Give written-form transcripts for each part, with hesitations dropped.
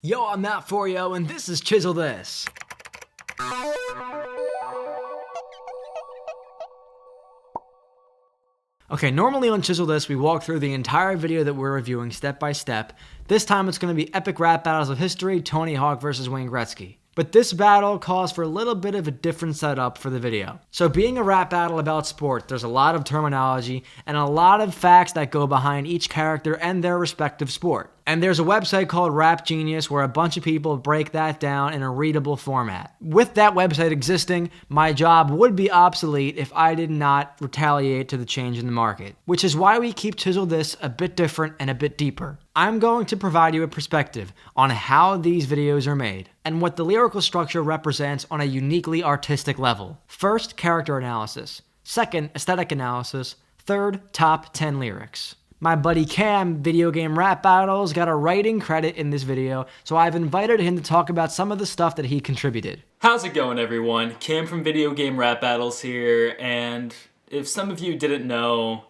Yo, I'm Matt Forio, and this is Chisel This. Okay, normally on Chisel This, we walk through the entire video that we're reviewing step by step. This time it's going to be epic rap battles of history, Tony Hawk versus Wayne Gretzky. But this battle calls for a little bit of a different setup for the video. So being a rap battle about sport, there's a lot of terminology and a lot of facts that go behind each character and their respective sport. And there's a website called Rap Genius where a bunch of people break that down in a readable format. With that website existing, my job would be obsolete if I did not retaliate to the change in the market. Which is why we keep Chisel This a bit different and a bit deeper. I'm going to provide you a perspective on how these videos are made and what the lyrical structure represents on a uniquely artistic level. First, character analysis. Second, aesthetic analysis. Third, top 10 lyrics. My buddy Cam, Video Game Rap Battles, got a writing credit in this video, so I've invited him to talk about some of the stuff that he contributed. How's it going, everyone? Cam from Video Game Rap Battles here, and if some of you didn't know,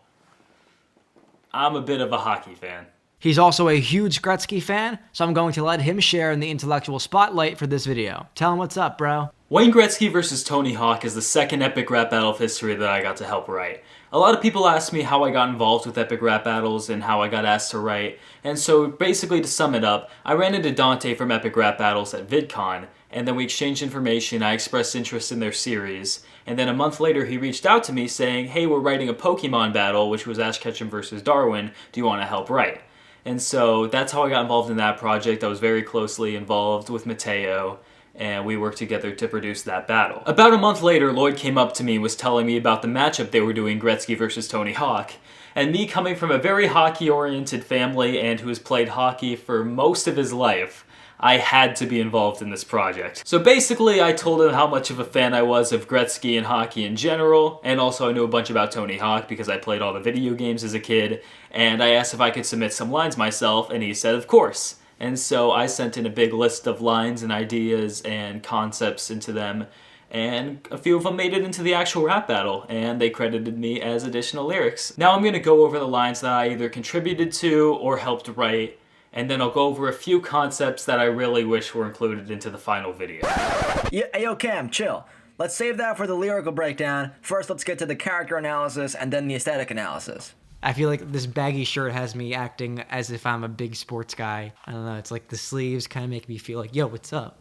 I'm a bit of a hockey fan. He's also a huge Gretzky fan, so I'm going to let him share in the intellectual spotlight for this video. Tell him what's up, bro. Wayne Gretzky versus Tony Hawk is the second epic rap battle of history that I got to help write. A lot of people ask me how I got involved with epic rap battles and how I got asked to write, and so basically to sum it up, I ran into Dante from Epic Rap Battles at VidCon, and then we exchanged information, I expressed interest in their series, and then a month later he reached out to me saying, hey, we're writing a Pokemon battle, which was Ash Ketchum versus Darwin, do you want to help write? And so that's how I got involved in that project. I was very closely involved with Mateo, and we worked together to produce that battle. About a month later, Lloyd came up to me and was telling me about the matchup they were doing, Gretzky versus Tony Hawk. And me coming from a very hockey-oriented family and who has played hockey for most of his life, I had to be involved in this project. So basically, I told him how much of a fan I was of Gretzky and hockey in general, and also I knew a bunch about Tony Hawk because I played all the video games as a kid, and I asked if I could submit some lines myself, and he said of course. And so I sent in a big list of lines and ideas and concepts into them, and a few of them made it into the actual rap battle, and they credited me as additional lyrics. Now I'm going to go over the lines that I either contributed to or helped write, and then I'll go over a few concepts that I really wish were included into the final video. Yeah, yo, Cam, chill. Let's save that for the lyrical breakdown. First, let's get to the character analysis and then the aesthetic analysis. I feel like this baggy shirt has me acting as if I'm a big sports guy. I don't know, it's like the sleeves kind of make me feel like, yo, what's up?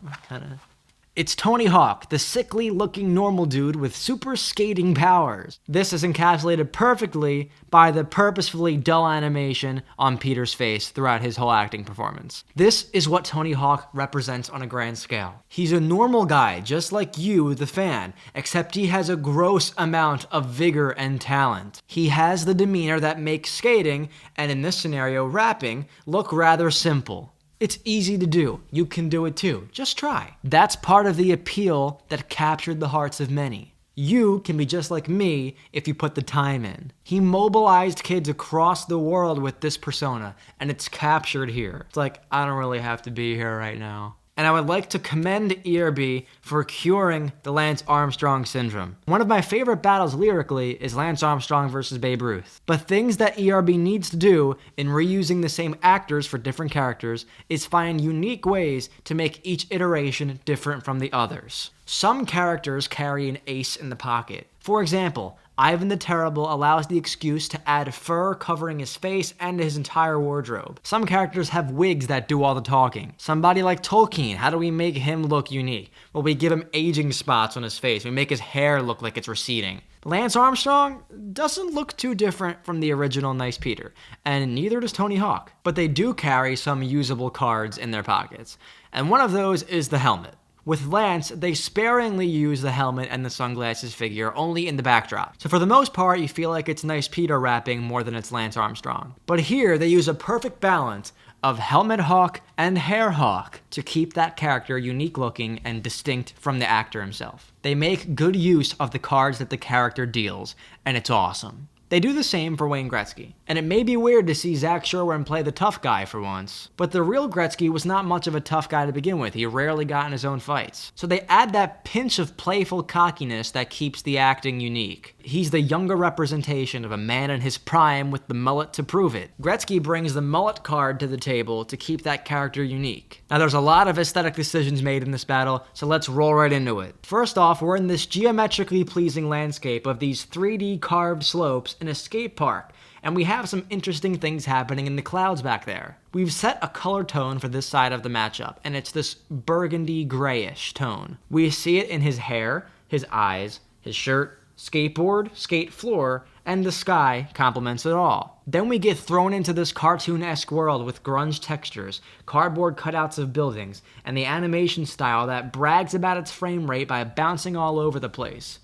It's Tony Hawk, the sickly looking normal dude with super skating powers. This is encapsulated perfectly by the purposefully dull animation on Peter's face throughout his whole acting performance. This is what Tony Hawk represents on a grand scale. He's a normal guy, just like you, the fan, except he has a gross amount of vigor and talent. He has the demeanor that makes skating, and in this scenario, rapping, look rather simple. It's easy to do. You can do it too. Just try. That's part of the appeal that captured the hearts of many. You can be just like me if you put the time in. He mobilized kids across the world with this persona, and it's captured here. It's like, I don't really have to be here right now. And I would like to commend ERB for curing the Lance Armstrong syndrome. One of my favorite battles lyrically is Lance Armstrong versus Babe Ruth. But things that ERB needs to do in reusing the same actors for different characters is find unique ways to make each iteration different from the others. Some characters carry an ace in the pocket. For example, Ivan the Terrible allows the excuse to add fur covering his face and his entire wardrobe. Some characters have wigs that do all the talking. Somebody like Tolkien, how do we make him look unique? Well, we give him aging spots on his face. We make his hair look like it's receding. Lance Armstrong doesn't look too different from the original Nice Peter, and neither does Tony Hawk. But they do carry some usable cards in their pockets, and one of those is the helmet. With Lance, they sparingly use the helmet and the sunglasses figure only in the backdrop. So for the most part, you feel like it's Nice Peter rapping more than it's Lance Armstrong. But here, they use a perfect balance of Helmet Hawk and Hair Hawk to keep that character unique looking and distinct from the actor himself. They make good use of the cards that the character deals, and it's awesome. They do the same for Wayne Gretzky. And it may be weird to see Zach Sherwin play the tough guy for once, but the real Gretzky was not much of a tough guy to begin with. He rarely got in his own fights. So they add that pinch of playful cockiness that keeps the acting unique. He's the younger representation of a man in his prime with the mullet to prove it. Gretzky brings the mullet card to the table to keep that character unique. Now there's a lot of aesthetic decisions made in this battle, so let's roll right into it. First off, we're in this geometrically pleasing landscape of these 3D carved slopes in a skate park, and we have some interesting things happening in the clouds back there. We've set a color tone for this side of the matchup, and it's this burgundy grayish tone. We see it in his hair, his eyes, his shirt, skateboard, skate floor, and the sky complements it all. Then we get thrown into this cartoon-esque world with grunge textures, cardboard cutouts of buildings, and the animation style that brags about its frame rate by bouncing all over the place.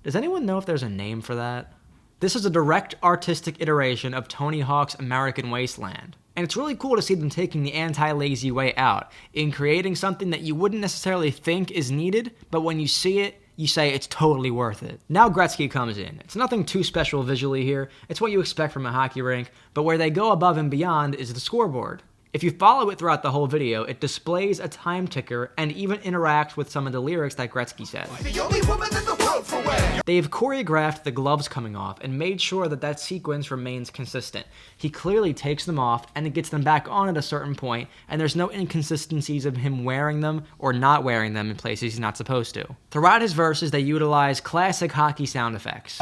Does anyone know if there's a name for that? This is a direct artistic iteration of Tony Hawk's American Wasteland. And it's really cool to see them taking the anti-lazy way out, in creating something that you wouldn't necessarily think is needed, but when you see it, you say it's totally worth it. Now Gretzky comes in. It's nothing too special visually here, it's what you expect from a hockey rink, but where they go above and beyond is the scoreboard. If you follow it throughout the whole video, it displays a time ticker and even interacts with some of the lyrics that Gretzky says. The only woman in the world for wear. They've choreographed the gloves coming off and made sure that that sequence remains consistent. He clearly takes them off and it gets them back on at a certain point, and there's no inconsistencies of him wearing them or not wearing them in places he's not supposed to. Throughout his verses, they utilize classic hockey sound effects.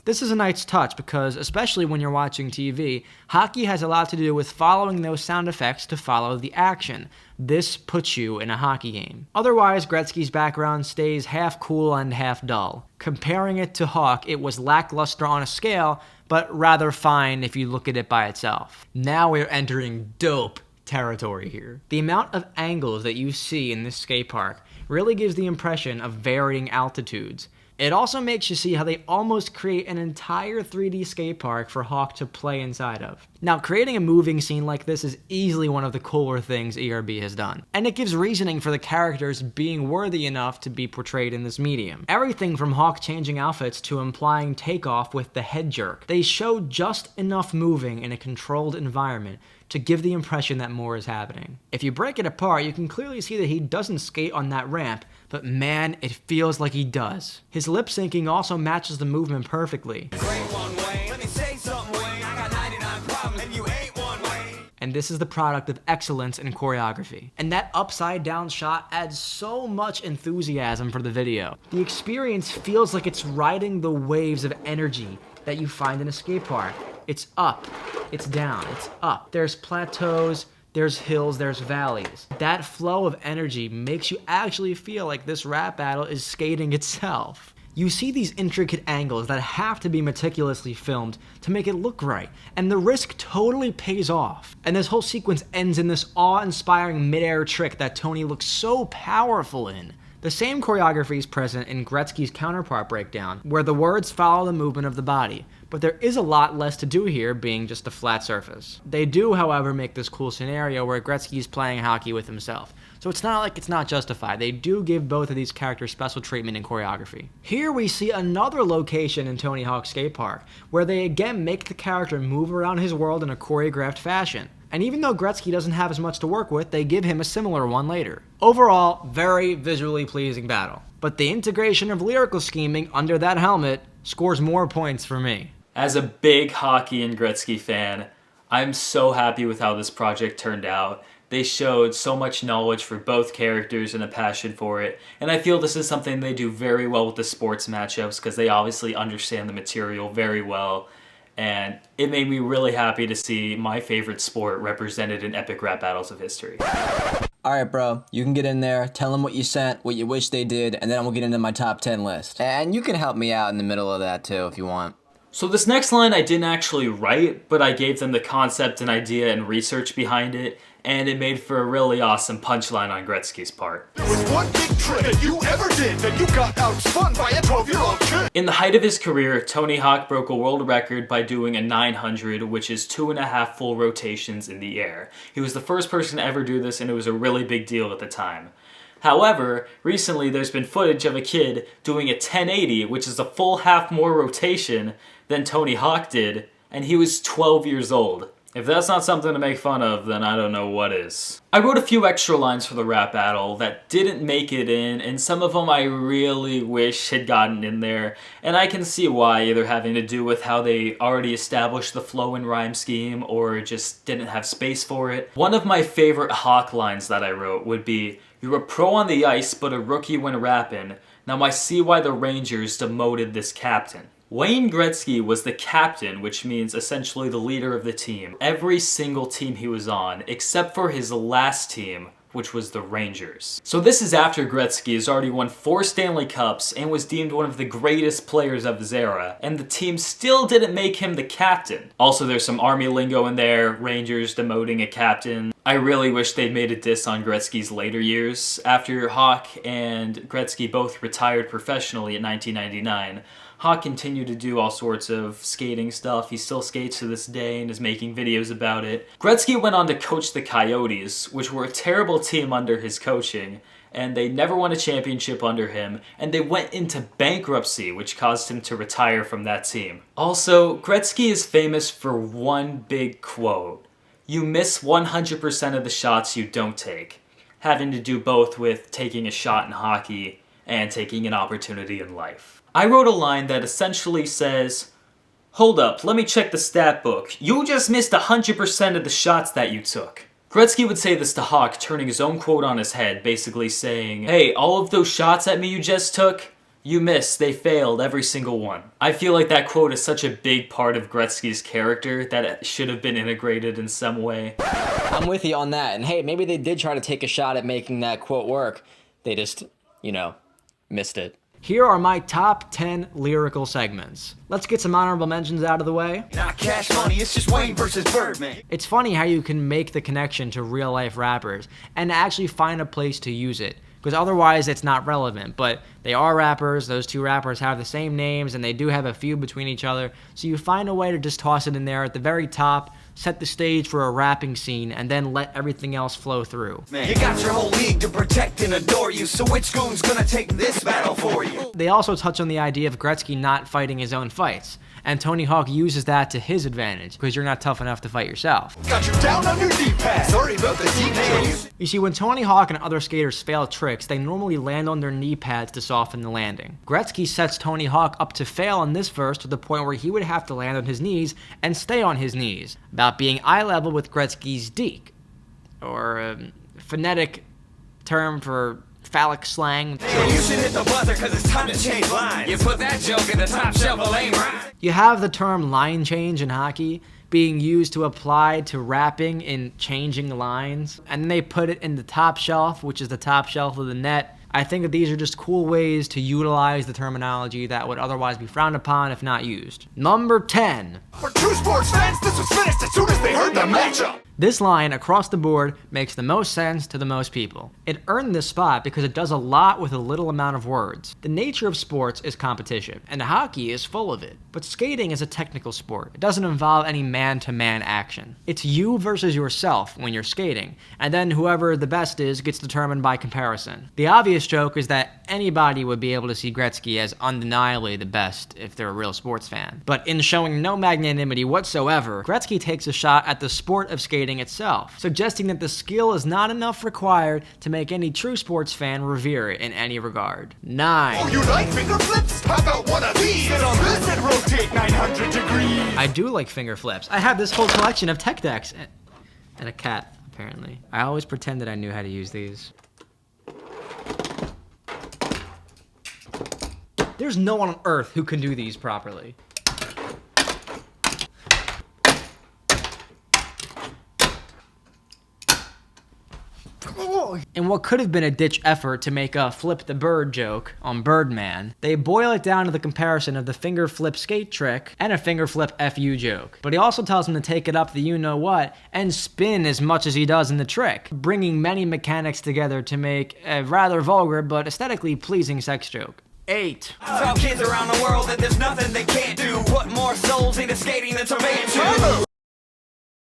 This is a nice touch because, especially when you're watching TV, hockey has a lot to do with following those sound effects to follow the action. This puts you in a hockey game. Otherwise, Gretzky's background stays half cool and half dull. Comparing it to Hawk, it was lackluster on a scale, but rather fine if you look at it by itself. Now we're entering dope territory here. The amount of angles that you see in this skate park really gives the impression of varying altitudes. It also makes you see how they almost create an entire 3D skate park for Hawk to play inside of. Now, creating a moving scene like this is easily one of the cooler things ERB has done, and it gives reasoning for the characters being worthy enough to be portrayed in this medium. Everything from Hawk changing outfits to implying takeoff with the head jerk. They show just enough moving in a controlled environment to give the impression that more is happening. If you break it apart, you can clearly see that he doesn't skate on that ramp, but man, it feels like he does. His lip syncing also matches the movement perfectly. And this is the product of excellence in choreography. And that upside down shot adds so much enthusiasm for the video. The experience feels like it's riding the waves of energy that you find in a skate park. It's up, it's down, it's up. There's plateaus, there's hills, there's valleys. That flow of energy makes you actually feel like this rap battle is skating itself. You see these intricate angles that have to be meticulously filmed to make it look right, and the risk totally pays off. And this whole sequence ends in this awe-inspiring mid-air trick that Tony looks so powerful in. The same choreography is present in Gretzky's counterpart breakdown, where the words follow the movement of the body, but there is a lot less to do here, being just a flat surface. They do, however, make this cool scenario where Gretzky is playing hockey with himself, so it's not like it's not justified. They do give both of these characters special treatment in choreography. Here we see another location in Tony Hawk's skate park, where they again make the character move around his world in a choreographed fashion. And even though Gretzky doesn't have as much to work with, they give him a similar one later. Overall, very visually pleasing battle. But the integration of lyrical scheming under that helmet scores more points for me. As a big hockey and Gretzky fan, I'm so happy with how this project turned out. They showed so much knowledge for both characters and a passion for it, and I feel this is something they do very well with the sports matchups because they obviously understand the material very well. And it made me really happy to see my favorite sport represented in epic rap battles of history. Alright bro, you can get in there, tell them what you sent, what you wish they did, and then we'll get into my top 10 list. And you can help me out in the middle of that too if you want. So this next line I didn't actually write, but I gave them the concept and idea and research behind it, and it made for a really awesome punchline on Gretzky's part. There was one big trick that you ever did that you got outspun by a 12-year-old kid. In the height of his career, Tony Hawk broke a world record by doing a 900, which is 2.5 full rotations in the air. He was the first person to ever do this, and it was a really big deal at the time. However, recently there's been footage of a kid doing a 1080, which is a full half more rotation than Tony Hawk did, and he was 12 years old. If that's not something to make fun of, then I don't know what is. I wrote a few extra lines for the rap battle that didn't make it in, and some of them I really wish had gotten in there, and I can see why, either having to do with how they already established the flow and rhyme scheme, or just didn't have space for it. One of my favorite Hawk lines that I wrote would be, "You're a pro on the ice, but a rookie when rapping. Now I see why the Rangers demoted this captain." Wayne Gretzky was the captain, which means essentially the leader of the team. Every single team he was on, except for his last team, which was the Rangers. So this is after Gretzky has already won 4 Stanley Cups and was deemed one of the greatest players of his era, and the team still didn't make him the captain. Also, there's some Army lingo in there, Rangers demoting a captain. I really wish they'd made a diss on Gretzky's later years. After Hawk and Gretzky both retired professionally in 1999, Hawk continued to do all sorts of skating stuff. He still skates to this day and is making videos about it. Gretzky went on to coach the Coyotes, which were a terrible team under his coaching, and they never won a championship under him, and they went into bankruptcy, which caused him to retire from that team. Also, Gretzky is famous for one big quote: "You miss 100% of the shots you don't take," having to do both with taking a shot in hockey and taking an opportunity in life. I wrote a line that essentially says, "Hold up, let me check the stat book. You just missed 100% of the shots that you took." Gretzky would say this to Hawk, turning his own quote on his head, basically saying, "Hey, all of those shots at me you just took, you missed, they failed, every single one." I feel like that quote is such a big part of Gretzky's character that it should have been integrated in some way. I'm with you on that. And hey, maybe they did try to take a shot at making that quote work. They just, missed it. Here are my top 10 lyrical segments. Let's get some honorable mentions out of the way. Not cash money, it's just Wayne versus Birdman. It's funny how you can make the connection to real life rappers and actually find a place to use it, because otherwise it's not relevant. But they are rappers, those two rappers have the same names, and they do have a feud between each other, so you find a way to just toss it in there at the very top, set the stage for a rapping scene, and then let everything else flow through. Man, you got your whole league to protect and adore you, so which goon's gonna take this battle for you? They also touch on the idea of Gretzky not fighting his own fights, and Tony Hawk uses that to his advantage, because you're not tough enough to fight yourself. Got you down on your D-pad. Sorry about the details. You see, when Tony Hawk and other skaters fail tricks, they normally land on their knee pads to soften the landing. Gretzky sets Tony Hawk up to fail in this verse to the point where he would have to land on his knees and stay on his knees, about being eye level with Gretzky's deke, or a phonetic term for phallic slang. You should hit the buzzer cause it's time to change lines. You put that joke in the top shelf of lame rhyme. You have the term line change in hockey being used to apply to rapping in changing lines, and then they put it in the top shelf, which is the top shelf of the net. I think that these are just cool ways to utilize the terminology that would otherwise be frowned upon if not used. Number 10. For true sports fans, this was finished as soon as they heard the matchup. This line across the board makes the most sense to the most people. It earned this spot because it does a lot with a little amount of words. The nature of sports is competition, and hockey is full of it. But skating is a technical sport. It doesn't involve any man-to-man action. It's you versus yourself when you're skating, and then whoever the best is gets determined by comparison. The obvious joke is that anybody would be able to see Gretzky as undeniably the best if they're a real sports fan. But in showing no magnanimity whatsoever, Gretzky takes a shot at the sport of skating itself, suggesting that the skill is not enough required to make any true sports fan revere it in any regard. 9. Oh, you like finger flips? How about one of these? Sit on this and rotate 900 degrees. I do like finger flips. I have this whole collection of tech decks and a cat, apparently. I always pretended I knew how to use these. There's no one on earth who can do these properly. In what could have been a ditch effort to make a flip the bird joke on Birdman, they boil it down to the comparison of the finger flip skate trick and a finger flip FU joke. But he also tells him to take it up the you-know-what and spin as much as he does in the trick, bringing many mechanics together to make a rather vulgar but aesthetically pleasing sex joke. 8. Tell kids around the world that there's nothing they can't do. Put more souls into skating than surveying too.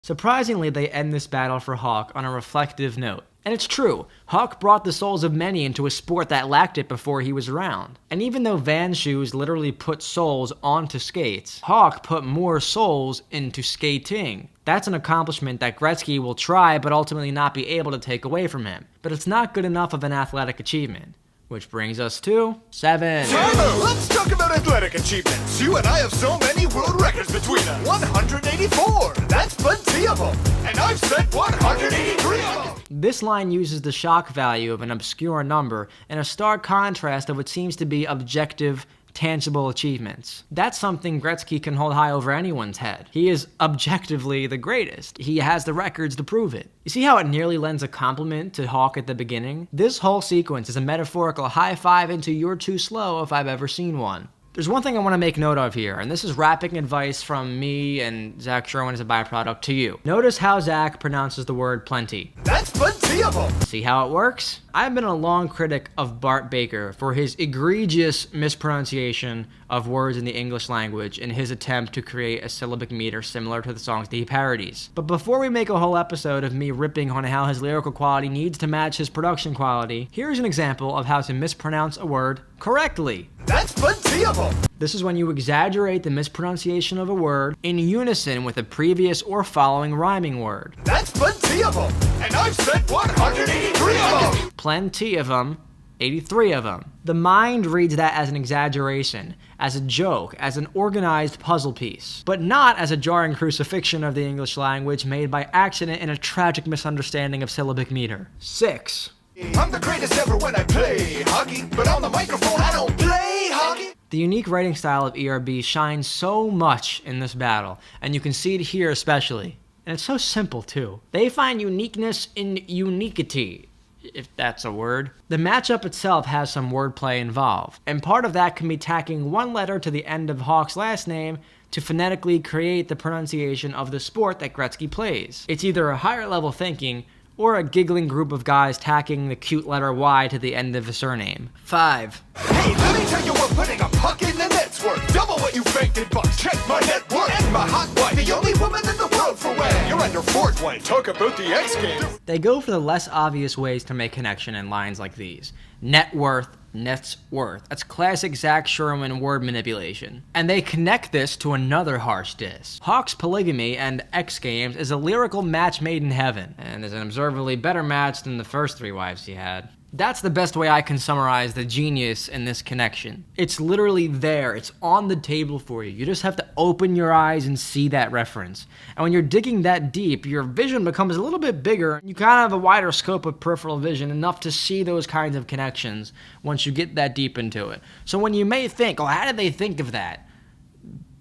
Surprisingly, they end this battle for Hawk on a reflective note. And it's true, Hawk brought the souls of many into a sport that lacked it before he was around. And even though Vans shoes literally put soles onto skates, Hawk put more souls into skating. That's an accomplishment that Gretzky will try but ultimately not be able to take away from him. But it's not good enough of an athletic achievement. Which brings us to 7. Tyler, let's talk about athletic achievements. You and I have so many world records between us. 184. That's plenty of them. And I've set 183 of them. This line uses the shock value of an obscure number in a stark contrast of what seems to be objective, tangible achievements. That's something Gretzky can hold high over anyone's head. He is objectively the greatest. He has the records to prove it. You see how it nearly lends a compliment to Hawk at the beginning? This whole sequence is a metaphorical high five into "you're too slow" if I've ever seen one. There's one thing I want to make note of here, and this is rapping advice from me and Zach Sherwin as a byproduct to you. Notice how Zach pronounces the word plenty. That's plenty of them. See how it works? I've been a long critic of Bart Baker for his egregious mispronunciation of words in the English language in his attempt to create a syllabic meter similar to the songs that he parodies. But before we make a whole episode of me ripping on how his lyrical quality needs to match his production quality, here's an example of how to mispronounce a word correctly. That's plenty of them. This is when you exaggerate the mispronunciation of a word in unison with a previous or following rhyming word. That's plenty of them. And I've set 183 of them. Plenty of them, 83 of them. The mind reads that as an exaggeration, as a joke, as an organized puzzle piece, but not as a jarring crucifixion of the English language made by accident in a tragic misunderstanding of syllabic meter. 6. I'm the greatest ever when I play hockey, but on the microphone I don't play hockey. The unique writing style of ERB shines so much in this battle, and you can see it here especially. And it's so simple too. They find uniqueness in uniquity, if that's a word. The matchup itself has some wordplay involved, and part of that can be tacking one letter to the end of Hawk's last name to phonetically create the pronunciation of the sport that Gretzky plays. It's either a higher level thinking or a giggling group of guys tacking the cute letter Y to the end of a surname. 5. Hey, let me tell you what putting a puck in the net's worth. Double what you banked in bucks. Check my net worth. And my hot wife, the only woman in the world for wear. You're under Fort Wayne. Talk about the X Games. They go for the less obvious ways to make connection in lines like these. Net worth, net's worth. That's classic Zach Sherwin word manipulation. And they connect this to another harsh diss. Hawk's polygamy and X Games is a lyrical match made in heaven, and is an observably better match than the first 3 wives he had. That's the best way I can summarize the genius in this connection. It's literally there. It's on the table for you. You just have to open your eyes and see that reference. And when you're digging that deep, your vision becomes a little bit bigger. You kind of have a wider scope of peripheral vision, enough to see those kinds of connections once you get that deep into it. So when you may think, oh, how did they think of that?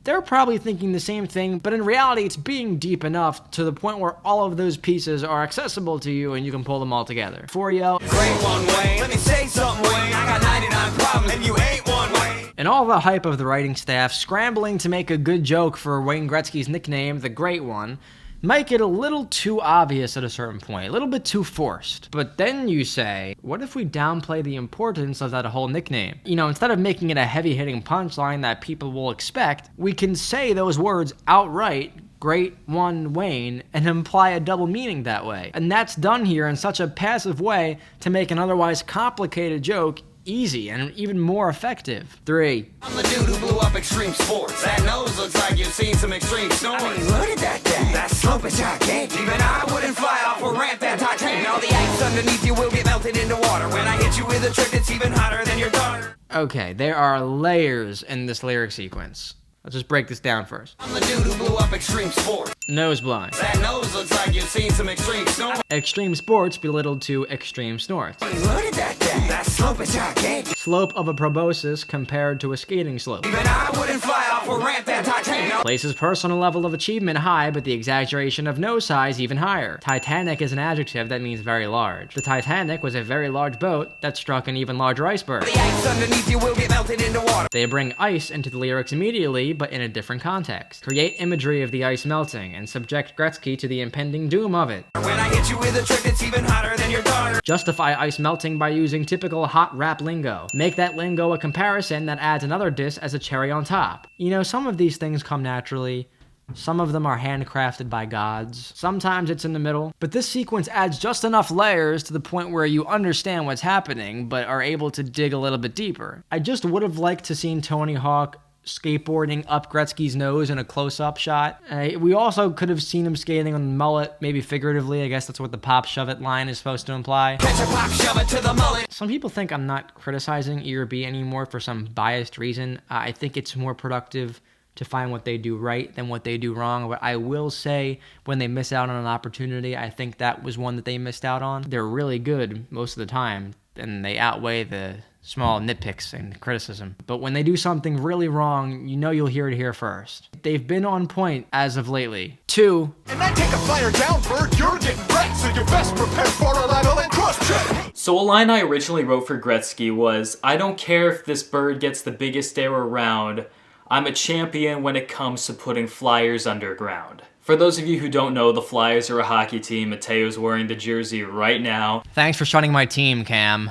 They're probably thinking the same thing, but in reality, it's being deep enough to the point where all of those pieces are accessible to you and you can pull them all together. For you, Great one, Wayne. Let me say something, Wayne. I got 99 problems and you ain't one, Wayne. and all the hype of the writing staff scrambling to make a good joke for Wayne Gretzky's nickname, the Great One, might get a little too obvious at a certain point, a little bit too forced. But then you say, what if we downplay the importance of that whole nickname? You know, instead of making it a heavy-hitting punchline that people will expect, we can say those words outright, Great One Wayne, and imply a double meaning that way. And that's done here in such a passive way to make an otherwise complicated joke easy and even more effective. 3. I'm the dude who blew up extreme sports. That nose looks like you've seen some extreme snorts. I mean, look at that thing. That slope is gigantic. Even I wouldn't fly off a ramp that Titanic. All the ice underneath you will get melted into water. When I hit you with a trick that's even hotter than your daughter. Okay, there are layers in this lyric sequence. Let's just break this down first. I'm the dude who blew up extreme sports. Nose blind. That nose looks like you've seen some extreme snorts. Extreme sports belittled to extreme snorts. I mean, look at that thing. That slope is gigantic. Slope of a proboscis compared to a skating slope. Even I wouldn't fly off a ramp that Titanic. Places personal level of achievement high, but the exaggeration of nose size even higher. Titanic is an adjective that means very large. The Titanic was a very large boat that struck an even larger iceberg. The ice underneath you will get melted into water. They bring ice into the lyrics immediately, but in a different context. Create imagery of the ice melting, and subject Gretzky to the impending doom of it. When I hit you with a trick that's even hotter than your daughter. Justify ice melting by using typical hot rap lingo. Make that lingo a comparison that adds another diss as a cherry on top. You know, some of these things come naturally, Some of them are handcrafted by gods. Sometimes it's in the middle. But this sequence adds just enough layers to the point where you understand what's happening, but are able to dig a little bit deeper. I just would have liked to seen Tony Hawk skateboarding up Gretzky's nose in a close-up shot. We also could have seen him skating on the mullet, maybe figuratively. I guess that's what the pop shove it line is supposed to imply. Catch a pop, shove it to the mullet. Some people think I'm not criticizing ERB anymore for some biased reason. I think it's more productive to find what they do right than what they do wrong. But I will say, when they miss out on an opportunity, I think that was one that they missed out on. They're really good most of the time, and they outweigh the small nitpicks and criticism. But when they do something really wrong, you know you'll hear it here first. They've been on point as of lately. 2. And I take a flyer down, bird, you're getting wrecked, so you best prepare for arrival and cross-check. So a line I originally wrote for Gretzky was, I don't care if this bird gets the biggest air around, I'm a champion when it comes to putting Flyers underground. For those of you who don't know, the Flyers are a hockey team. Mateo's wearing the jersey right now. Thanks for shunning my team, Cam.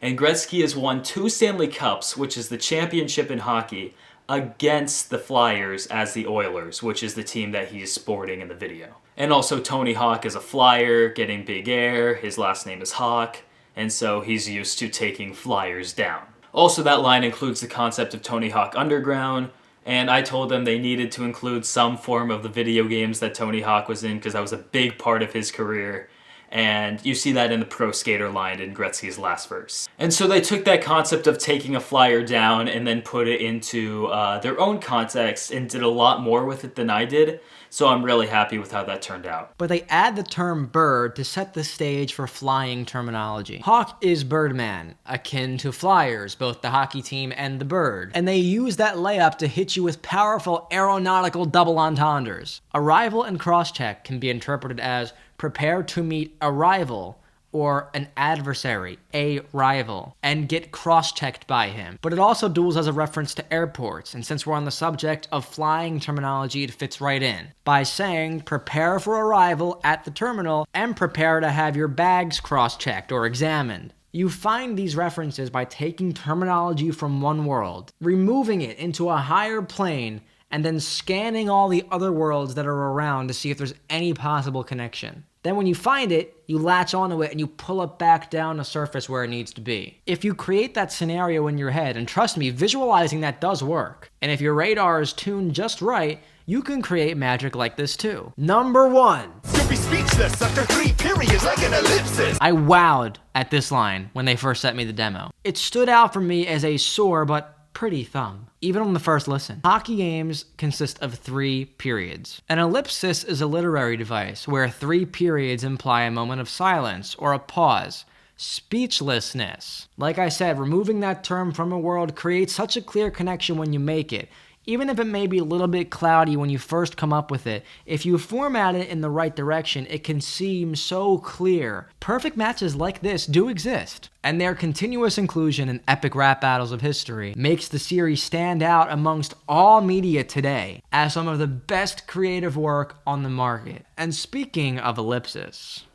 And Gretzky has won 2 Stanley Cups, which is the championship in hockey, against the Flyers as the Oilers, which is the team that he's sporting in the video. And also Tony Hawk is a Flyer, getting big air, his last name is Hawk, and so he's used to taking Flyers down. Also, that line includes the concept of Tony Hawk Underground, and I told them they needed to include some form of the video games that Tony Hawk was in because that was a big part of his career. And you see that in the Pro Skater line in Gretzky's last verse. And so they took that concept of taking a Flyer down and then put it into their own context and did a lot more with it than I did. So I'm really happy with how that turned out. But they add the term bird to set the stage for flying terminology. Hawk is Birdman, akin to Flyers, both the hockey team and the bird. And they use that layup to hit you with powerful aeronautical double entendres. Arrival and crosscheck can be interpreted as prepare to meet a rival or an adversary, a rival, and get cross-checked by him. But it also duels as a reference to airports, and since we're on the subject of flying terminology, it fits right in. By saying, prepare for arrival at the terminal, and prepare to have your bags cross-checked or examined. You find these references by taking terminology from one world, removing it into a higher plane, and then scanning all the other worlds that are around to see if there's any possible connection. Then when you find it, you latch onto it and you pull it back down the surface where it needs to be. If you create that scenario in your head, and trust me, visualizing that does work, and if your radar is tuned just right, you can create magic like this too. Number 1. You'll be speechless after 3 periods like an ellipsis. I wowed at this line when they first sent me the demo. It stood out for me as a sore but pretty thumb, even on the first listen. Hockey games consist of 3 periods. An ellipsis is a literary device where 3 periods imply a moment of silence or a pause. Speechlessness. Like I said, removing that term from a world creates such a clear connection when you make it. Even if it may be a little bit cloudy when you first come up with it, if you format it in the right direction, it can seem so clear. Perfect matches like this do exist, and their continuous inclusion in epic rap battles of history makes the series stand out amongst all media today as some of the best creative work on the market. And speaking of ellipsis,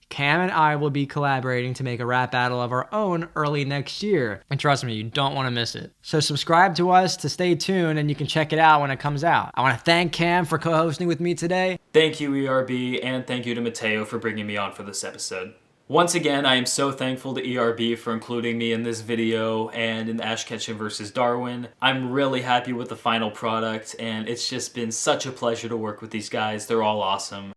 Cam and I will be collaborating to make a rap battle of our own early next year. And trust me, you don't want to miss it. So subscribe to us to stay tuned and you can check it out when it comes out. I want to thank Cam for co-hosting with me today. Thank you, ERB, and thank you to Mateo for bringing me on for this episode. Once again, I am so thankful to ERB for including me in this video and in Ash Ketchum vs. Darwin. I'm really happy with the final product, and it's just been such a pleasure to work with these guys. They're all awesome.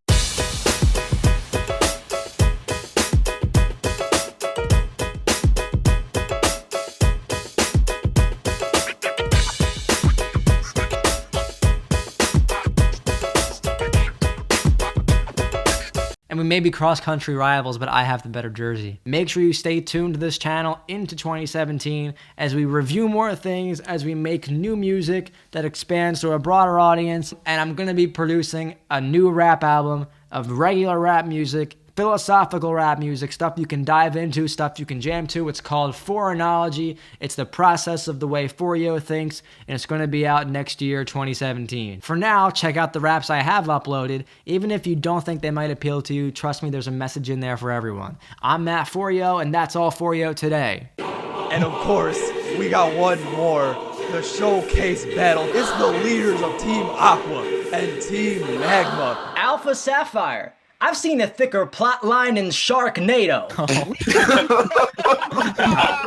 And we may be cross-country rivals, but I have the better jersey. Make sure you stay tuned to this channel into 2017 as we review more things, as we make new music that expands to a broader audience. And I'm going to be producing a new rap album of regular rap music, philosophical rap music, stuff you can dive into, stuff you can jam to. It's called Foreignology. It's the process of the way Forio thinks, and it's going to be out next year, 2017. For now, check out the raps I have uploaded. Even if you don't think they might appeal to you, trust me, there's a message in there for everyone. I'm Matt Forio, and that's all Forio today. And of course, we got one more The showcase battle is the leaders of Team Aqua and Team Magma. Alpha Sapphire. I've seen a thicker plot line in Sharknado.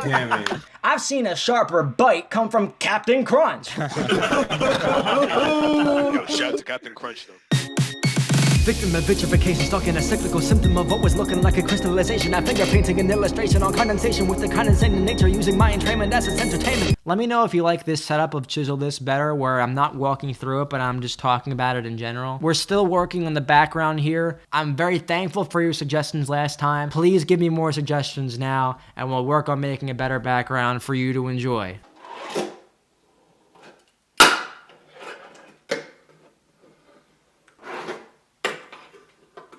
Damn it. I've seen a sharper bite come from Captain Crunch. Yo, shout out to Captain Crunch, though. Victim of vitrification, stuck in a cyclical symptom of what was looking like a crystallization. I finger painting an illustration on condensation with the condensating nature, using my entrainment as its entertainment. Let me know if you like this setup of Chisel This better, where I'm not walking through it, but I'm just talking about it in general. We're still working on the background here. I'm very thankful for your suggestions last time. Please give me more suggestions now, and we'll work on making a better background for you to enjoy.